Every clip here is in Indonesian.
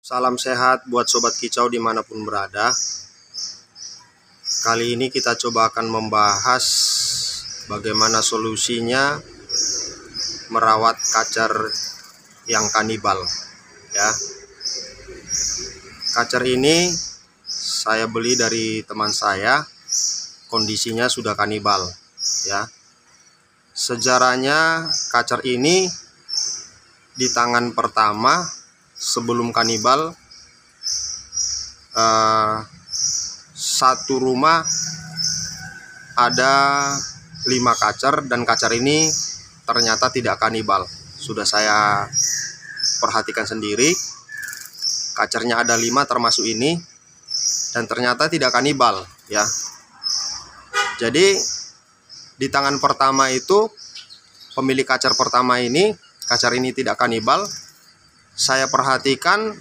Salam sehat buat Sobat Kicau dimanapun berada. Kali ini kita coba akan membahas bagaimana solusinya merawat kacer yang kanibal ya. Kacer ini saya beli dari teman saya, kondisinya sudah kanibal ya. Sejarahnya kacer ini di tangan pertama sebelum kanibal, satu rumah ada 5 kacer dan kacer ini ternyata tidak kanibal. Sudah saya perhatikan sendiri, kacernya ada 5 termasuk ini, dan ternyata tidak kanibal ya. Jadi di tangan pertama itu, pemilik kacer pertama ini, kacer ini tidak kanibal. Saya perhatikan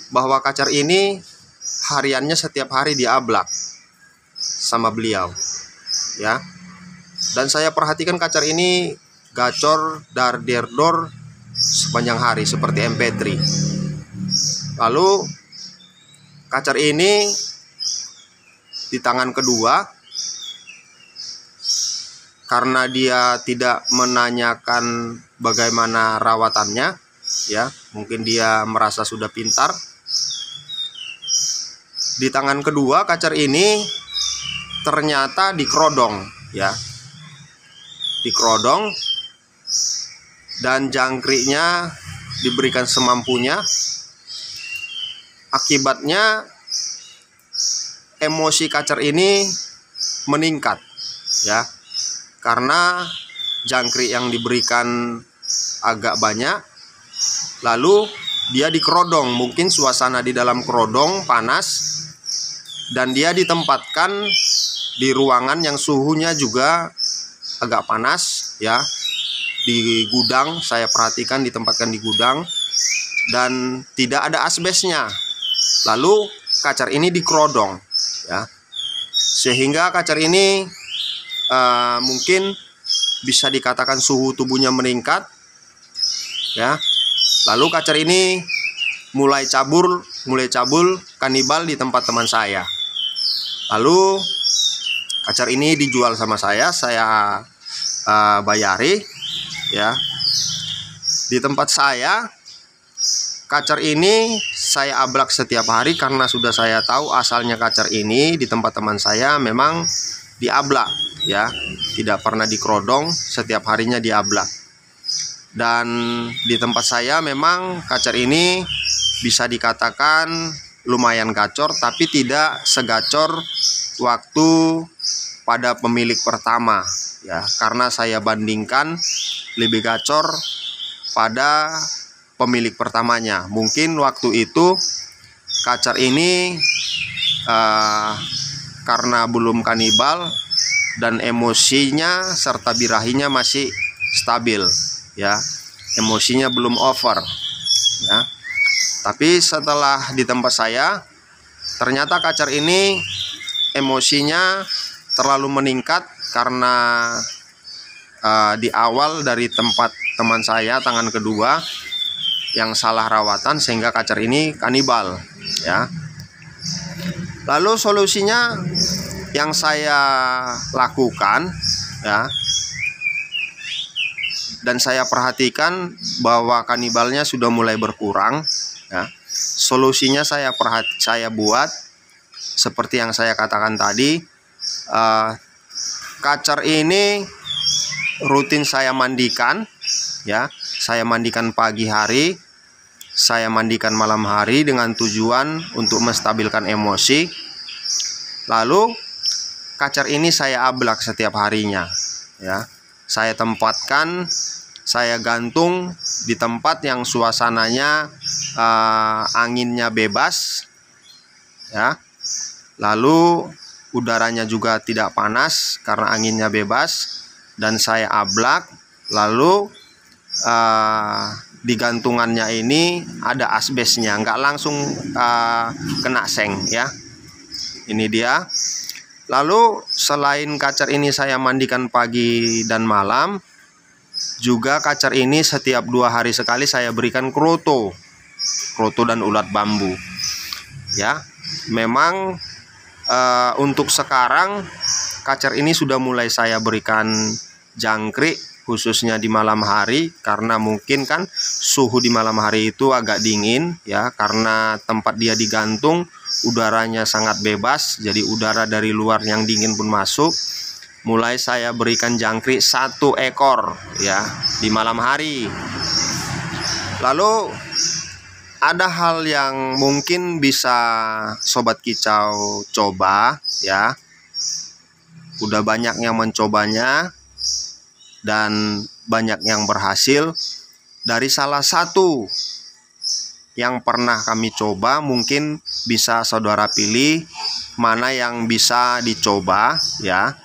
bahwa kacer ini hariannya setiap hari diablak sama beliau ya. Dan saya perhatikan kacer ini gacor dar der dor sepanjang hari seperti MP3. Lalu kacer ini di tangan kedua, karena dia tidak menanyakan bagaimana rawatannya ya, mungkin dia merasa sudah pintar. Di tangan kedua kacer ini ternyata dikerodong ya, dikerodong dan jangkriknya diberikan semampunya. Akibatnya emosi kacer ini meningkat ya, karena jangkrik yang diberikan agak banyak. Lalu dia dikerodong, mungkin suasana di dalam kerodong panas, dan dia ditempatkan di ruangan yang suhunya juga agak panas ya. Di gudang, saya perhatikan ditempatkan di gudang dan tidak ada asbesnya. Lalu kacer ini dikerodong ya, sehingga kacer ini mungkin bisa dikatakan suhu tubuhnya meningkat ya. Lalu kacer ini mulai cabul kanibal di tempat teman saya. Lalu kacer ini dijual sama saya bayari ya. Di tempat saya, kacer ini saya ablak setiap hari karena sudah saya tahu asalnya kacer ini di tempat teman saya memang diablak ya, tidak pernah dikerodong, setiap harinya diablak. Dan di tempat saya memang kacer ini bisa dikatakan lumayan gacor, tapi tidak segacor waktu pada pemilik pertama ya, karena saya bandingkan lebih gacor pada pemilik pertamanya. Mungkin waktu itu kacer ini karena belum kanibal dan emosinya serta birahinya masih stabil ya, emosinya belum over ya. Tapi setelah di tempat saya, ternyata kacer ini emosinya terlalu meningkat karena di awal dari tempat teman saya tangan kedua yang salah rawatan sehingga kacer ini kanibal ya. Lalu solusinya yang saya lakukan ya, dan saya perhatikan bahwa kanibalnya sudah mulai berkurang ya. Solusinya saya buat seperti yang saya katakan tadi. Kacer ini rutin saya mandikan ya. Saya mandikan pagi hari, saya mandikan malam hari dengan tujuan untuk menstabilkan emosi. Lalu kacer ini saya ablak setiap harinya ya. Saya tempatkan, saya gantung di tempat yang suasananya anginnya bebas ya. Lalu udaranya juga tidak panas karena anginnya bebas, dan saya ablak. Lalu di gantungannya ini ada asbesnya, nggak langsung kena seng ya. Ini dia. Lalu selain kacer ini saya mandikan pagi dan malam, juga kacer ini setiap 2 hari sekali saya berikan kroto kroto dan ulat bambu. Ya, memang untuk sekarang kacer ini sudah mulai saya berikan jangkrik khususnya di malam hari, karena mungkin kan suhu di malam hari itu agak dingin ya, karena tempat dia digantung udaranya sangat bebas, jadi udara dari luar yang dingin pun masuk. Mulai saya berikan jangkrik 1 ekor ya di malam hari. Lalu ada hal yang mungkin bisa sobat kicau coba ya. Udah banyak yang mencobanya dan banyak yang berhasil. Dari salah satu yang pernah kami coba, mungkin bisa saudara pilih mana yang bisa dicoba ya.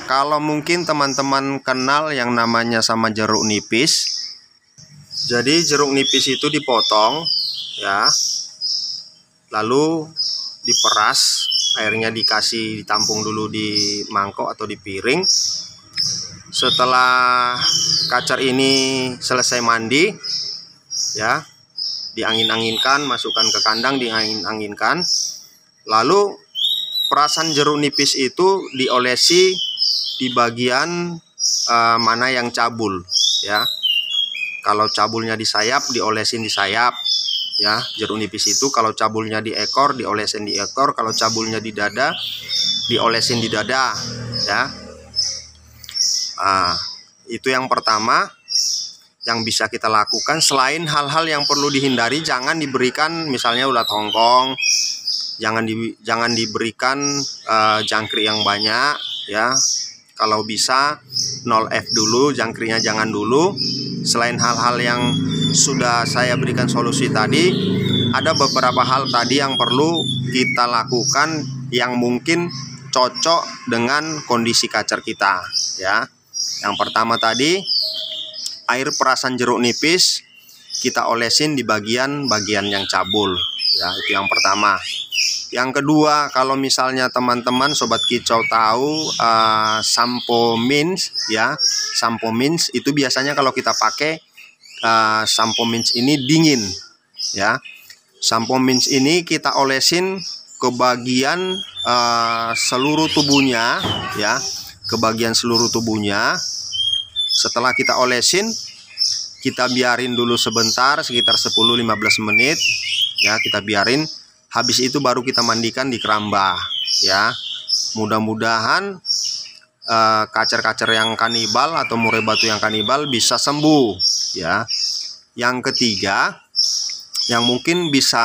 Kalau mungkin teman-teman kenal yang namanya sama jeruk nipis. Jadi jeruk nipis itu dipotong ya, lalu diperas, airnya ditampung dulu di mangkok atau di piring. Setelah kacer ini selesai mandi ya, diangin-anginkan, masukkan ke kandang, diangin-anginkan. Lalu perasan jeruk nipis itu diolesi di bagian mana yang cabul ya. Kalau cabulnya di sayap, diolesin di sayap ya. Jeruk nipis itu kalau cabulnya di ekor, diolesin di ekor. Kalau cabulnya di dada, diolesin di dada ya. Itu yang pertama yang bisa kita lakukan. Selain hal-hal yang perlu dihindari, jangan diberikan misalnya ulat hongkong, jangan diberikan jangkrik yang banyak ya. Kalau bisa 0F dulu, jangkriknya jangan dulu. Selain hal-hal yang sudah saya berikan solusi tadi, ada beberapa hal tadi yang perlu kita lakukan yang mungkin cocok dengan kondisi kacer kita ya. Yang pertama tadi, air perasan jeruk nipis kita olesin di bagian yang cabul ya, itu yang pertama. Yang kedua, kalau misalnya teman-teman sobat kicau tahu sampo mint ya, sampo mint itu biasanya kalau kita pakai sampo mint ini dingin ya. Sampo mint ini kita olesin ke bagian seluruh tubuhnya ya, ke bagian seluruh tubuhnya. Setelah kita olesin, kita biarin dulu sebentar, sekitar 10-15 menit ya, kita biarin. Habis itu baru kita mandikan di keramba ya. Mudah-mudahan kacer-kacer yang kanibal atau murai batu yang kanibal bisa sembuh ya. Yang ketiga yang mungkin bisa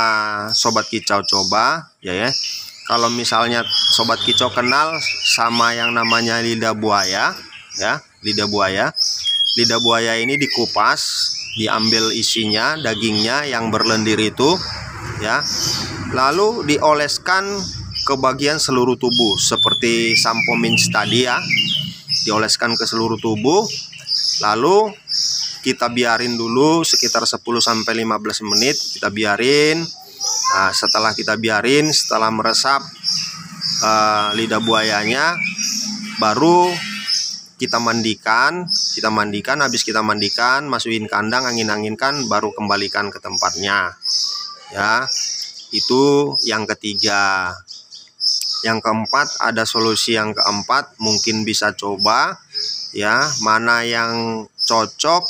sobat kicau coba ya, kalau misalnya sobat kicau kenal sama yang namanya lidah buaya ya. Lidah buaya ini dikupas, diambil isinya, dagingnya yang berlendir itu ya, lalu dioleskan ke bagian seluruh tubuh seperti sampo mint tadi ya, dioleskan ke seluruh tubuh. Lalu kita biarin dulu sekitar 10-15 menit, kita biarin. Nah, setelah kita biarin, setelah meresap lidah buayanya, baru kita mandikan. Habis kita mandikan, masukin kandang, angin-anginkan, baru kembalikan ke tempatnya ya. Itu yang ketiga. Yang keempat, ada solusi yang keempat, mungkin bisa coba ya, mana yang cocok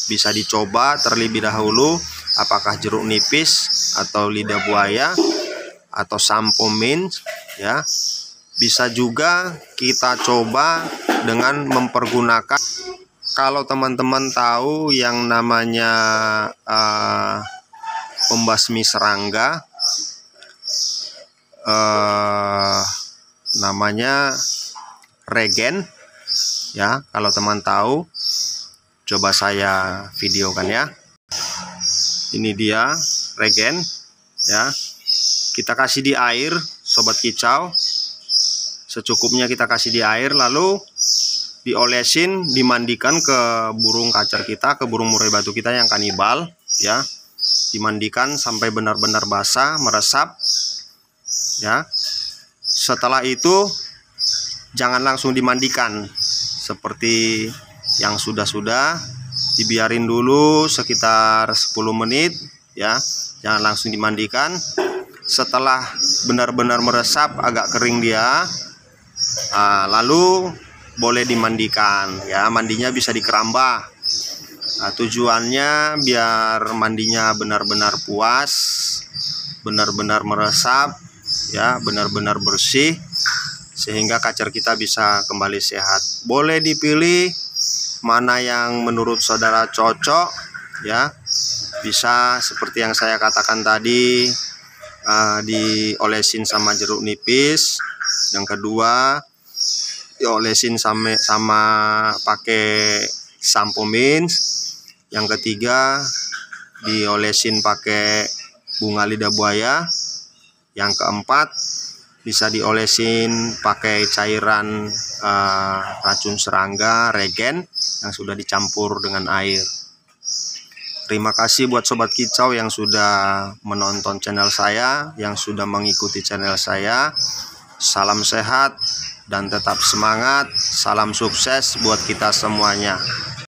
bisa dicoba terlebih dahulu, apakah jeruk nipis atau lidah buaya atau sampo mint ya. Bisa juga kita coba dengan mempergunakan, kalau teman-teman tahu yang namanya pembasmi serangga, namanya regen ya. Kalau teman tahu, coba saya videokan ya. Ini dia regen ya. Kita kasih di air sobat kicau, secukupnya kita kasih di air, lalu diolesin, dimandikan ke burung kacer kita, ke burung murai batu kita yang kanibal ya. Dimandikan sampai benar-benar basah, meresap ya. Setelah itu jangan langsung dimandikan seperti yang sudah-sudah dibiarin dulu sekitar 10 menit ya, jangan langsung dimandikan. Setelah benar-benar meresap, agak kering dia, lalu boleh dimandikan ya. Mandinya bisa di kerambah. Tujuannya biar mandinya benar-benar puas, benar-benar meresap ya, benar-benar bersih, sehingga kacer kita bisa kembali sehat. Boleh dipilih mana yang menurut saudara cocok ya. Bisa seperti yang saya katakan tadi, diolesin sama jeruk nipis. Yang kedua, diolesin sama pakai sampo mint. Yang ketiga, diolesin pakai bunga lidah buaya. Yang keempat, bisa diolesin pakai cairan racun serangga regen yang sudah dicampur dengan air. Terima kasih buat Sobat Kicau yang sudah menonton channel saya, yang sudah mengikuti channel saya. Salam sehat dan tetap semangat. Salam sukses buat kita semuanya.